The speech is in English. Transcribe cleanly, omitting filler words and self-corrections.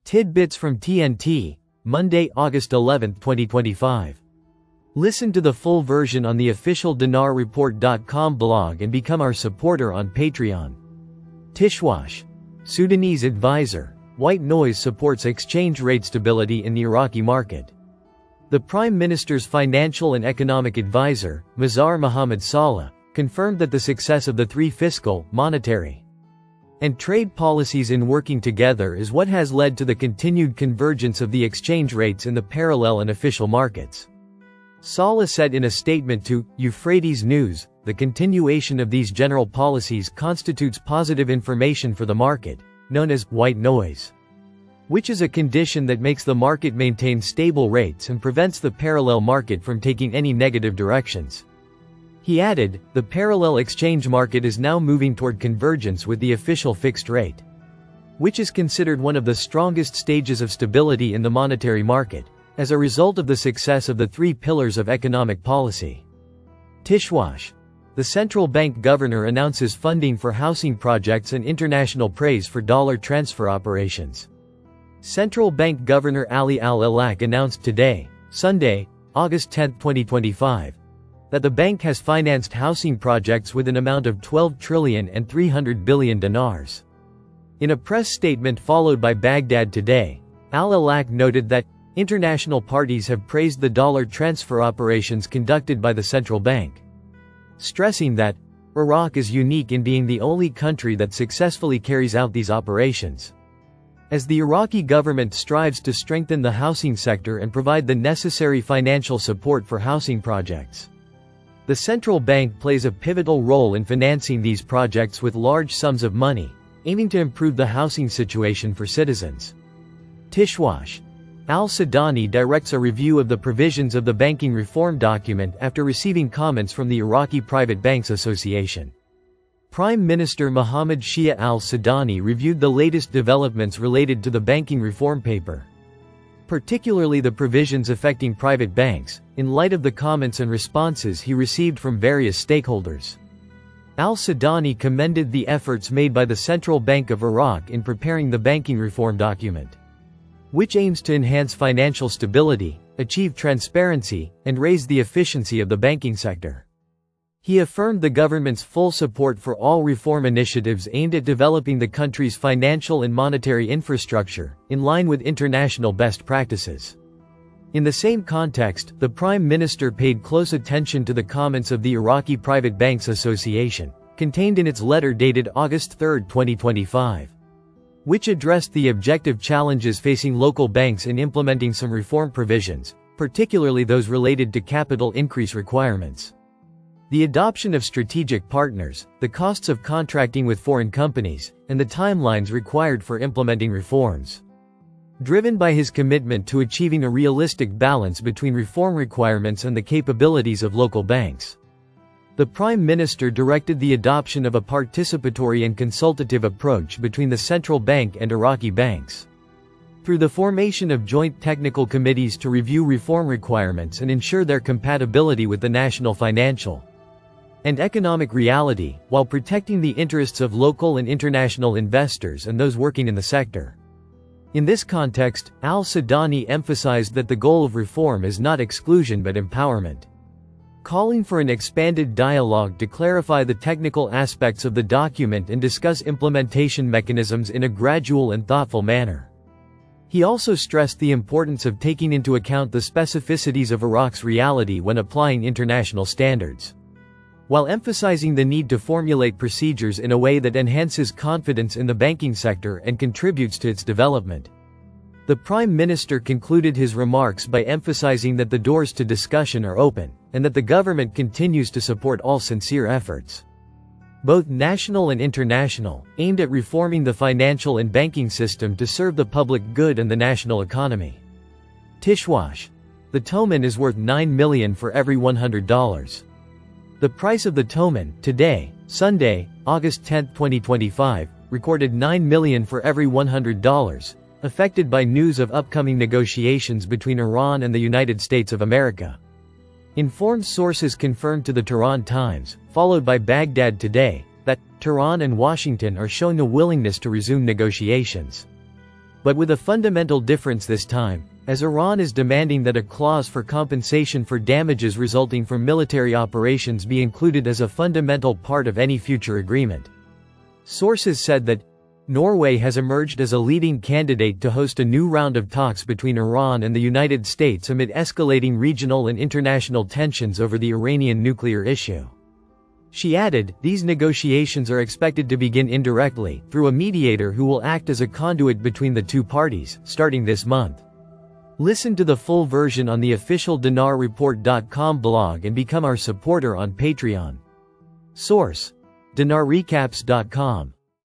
Tidbits from TNT, Monday, August 11, 2025. Listen to the full version on the official dinarreport.com blog and become our supporter on Patreon. Tishwash. Sudanese advisor. White noise supports exchange rate stability in the Iraqi market. The Prime Minister's financial and economic advisor, Mazhar Mohammed Saleh, confirmed that the success of the three fiscal, monetary, and trade policies in working together is what has led to the continued convergence of the exchange rates in the parallel and official markets. Saleh said in a statement to Euphrates News, the continuation of these general policies constitutes positive information for the market, known as white noise, which is a condition that makes the market maintain stable rates and prevents the parallel market from taking any negative directions. He added, the parallel exchange market is now moving toward convergence with the official fixed rate, which is considered one of the strongest stages of stability in the monetary market, as a result of the success of the three pillars of economic policy. Tishwash. The central bank governor announces funding for housing projects and international praise for dollar transfer operations. Central Bank Governor Ali Al-Ilak announced today, Sunday, August 10, 2025, that the bank has financed housing projects with an amount of 12 trillion and 300 billion dinars. In a press statement followed by Baghdad Today, Al-Ilak noted that international parties have praised the dollar transfer operations conducted by the central bank, stressing that Iraq is unique in being the only country that successfully carries out these operations, as the Iraqi government strives to strengthen the housing sector and provide the necessary financial support for housing projects. The central bank plays a pivotal role in financing these projects with large sums of money, aiming to improve the housing situation for citizens. Tishwash. Al-Sudani directs a review of the provisions of the banking reform document after receiving comments from the Iraqi Private Banks Association. Prime Minister Mohammed Shia al-Sudani reviewed the latest developments related to the banking reform paper, particularly the provisions affecting private banks, in light of the comments and responses he received from various stakeholders. Al-Sudani commended the efforts made by the Central Bank of Iraq in preparing the banking reform document, which aims to enhance financial stability, achieve transparency, and raise the efficiency of the banking sector. He affirmed the government's full support for all reform initiatives aimed at developing the country's financial and monetary infrastructure, in line with international best practices. In the same context, the Prime Minister paid close attention to the comments of the Iraqi Private Banks Association, contained in its letter dated August 3, 2025, which addressed the objective challenges facing local banks in implementing some reform provisions, particularly those related to capital increase requirements, the adoption of strategic partners, the costs of contracting with foreign companies, and the timelines required for implementing reforms. Driven by his commitment to achieving a realistic balance between reform requirements and the capabilities of local banks, the Prime Minister directed the adoption of a participatory and consultative approach between the central bank and Iraqi banks, through the formation of joint technical committees to review reform requirements and ensure their compatibility with the national financial and economic reality, while protecting the interests of local and international investors and those working in the sector. In this context, al-Sudani emphasized that the goal of reform is not exclusion but empowerment, calling for an expanded dialogue to clarify the technical aspects of the document and discuss implementation mechanisms in a gradual and thoughtful manner. He also stressed the importance of taking into account the specificities of Iraq's reality when applying international standards, while emphasizing the need to formulate procedures in a way that enhances confidence in the banking sector and contributes to its development. The Prime Minister concluded his remarks by emphasizing that the doors to discussion are open, and that the government continues to support all sincere efforts, both national and international, aimed at reforming the financial and banking system to serve the public good and the national economy. Tishwash. The toman is worth $9 million for every $100. The price of the toman, today, Sunday, August 10, 2025, recorded $9 million for every $100, affected by news of upcoming negotiations between Iran and the United States of America. Informed sources confirmed to the Tehran Times, followed by Baghdad Today, that Tehran and Washington are showing a willingness to resume negotiations. But with a fundamental difference this time, as Iran is demanding that a clause for compensation for damages resulting from military operations be included as a fundamental part of any future agreement. Sources said that Norway has emerged as a leading candidate to host a new round of talks between Iran and the United States amid escalating regional and international tensions over the Iranian nuclear issue. She added, these negotiations are expected to begin indirectly, through a mediator who will act as a conduit between the two parties, starting this month. Listen to the full version on the official dinarreport.com blog and become our supporter on Patreon. Source: dinarrecaps.com